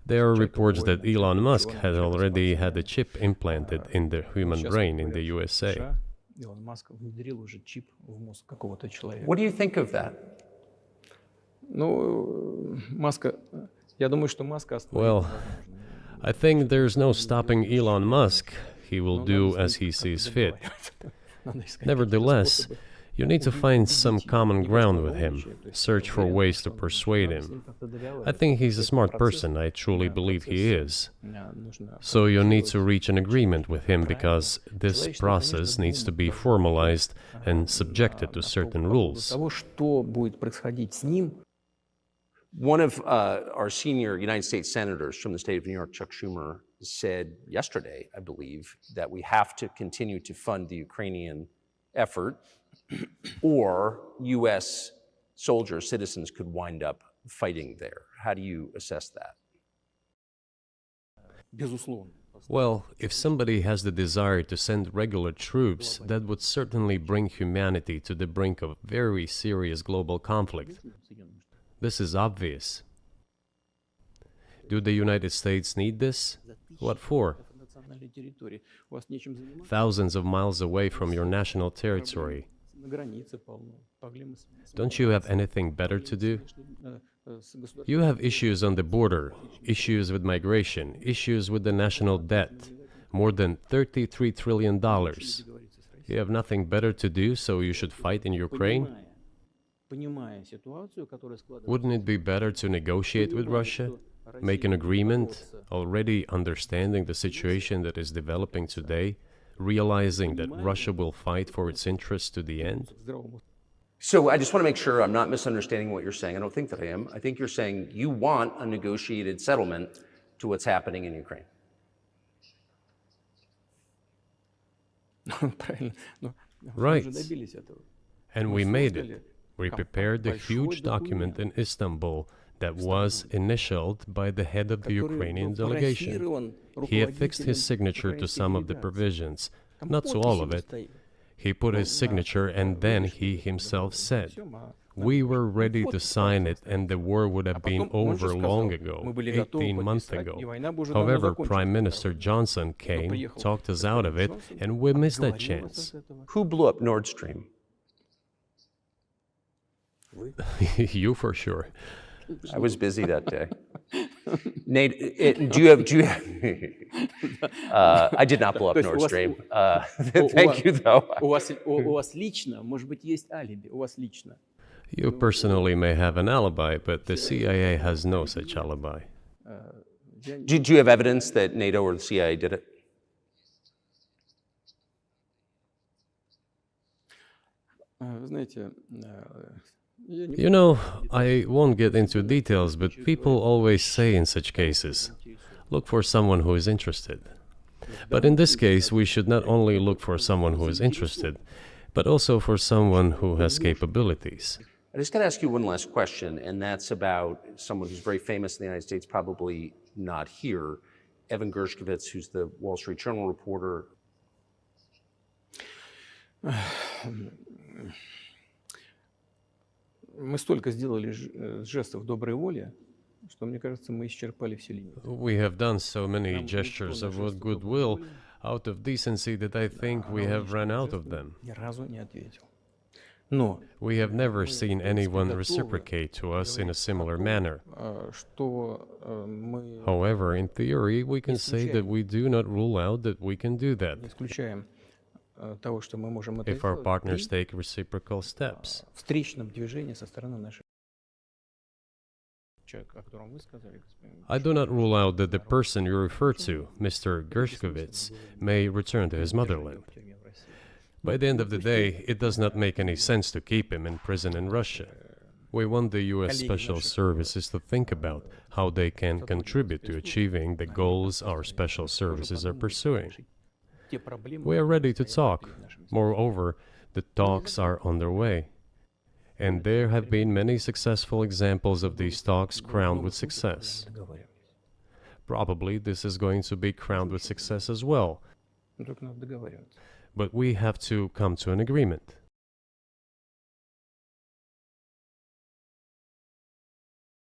There are reports that Elon Musk had already had a chip implanted in the human brain in the USA. What do you think of that? Well, I think there's no stopping Elon Musk. He will do as he sees fit. Nevertheless, you need to find some common ground with him, search for ways to persuade him. I think he's a smart person, I truly believe he is. So you need to reach an agreement with him because this process needs to be formalized and subjected to certain rules. One of our senior United States senators from the state of New York, Chuck Schumer, said yesterday, I believe, that we have to continue to fund the Ukrainian effort or U.S. soldiers, citizens could wind up fighting there. How do you assess that? Well, if somebody has the desire to send regular troops, that would certainly bring humanity to the brink of very serious global conflict. This is obvious. Do the United States need this? What for? Thousands of miles away from your national territory. Don't you have anything better to do? You have issues on the border, issues with migration, issues with the national debt, more than $33 trillion. You have nothing better to do, so you should fight in Ukraine? Wouldn't it be better to negotiate with Russia? Make an agreement, already understanding the situation that is developing today, realizing that Russia will fight for its interests to the end? So I just want to make sure I'm not misunderstanding what you're saying. I don't think that I am. I think you're saying you want a negotiated settlement to what's happening in Ukraine. Right. And we made it. We prepared a huge document in Istanbul that was initialed by the head of the Ukrainian delegation. He affixed his signature to some of the provisions, not to all of it. He put his signature and then he himself said, "We were ready to sign it and the war would have been over long ago, 18 months ago. However, Prime Minister Johnson came, talked us out of it, and we missed that chance." Who blew up Nord Stream? You for sure. I was busy that day. Nate, do you have I did not blow up Nord Stream. Thank you, though. You personally may have an alibi, but the CIA has no such alibi. Do you have evidence that NATO or the CIA did it? You know, I won't get into details, but people always say in such cases, look for someone who is interested. But in this case, we should not only look for someone who is interested, but also for someone who has capabilities. I just got to ask you one last question, and that's about someone who's very famous in the United States, probably not here, Evan Gershkovich, who's the Wall Street Journal reporter. Мы столько сделали жестов доброй воли, что, мне кажется, мы исчерпали все лимиты. We have done so many gestures of goodwill out of decency that I think we have run out of them. Ни разу не ответил. We have never seen anyone reciprocate to us in a similar manner. However, in theory, we can say that we do not rule out that we can do that if our partners take reciprocal steps. I do not rule out that the person you refer to, Mr. Gershkovich, may return to his motherland. By the end of the day, it does not make any sense to keep him in prison in Russia. We want the U.S. Special Services to think about how they can contribute to achieving the goals our special services are pursuing. We are ready to talk. Moreover, the talks are underway. And there have been many successful examples of these talks crowned with success. Probably this is going to be crowned with success as well. But we have to come to an agreement.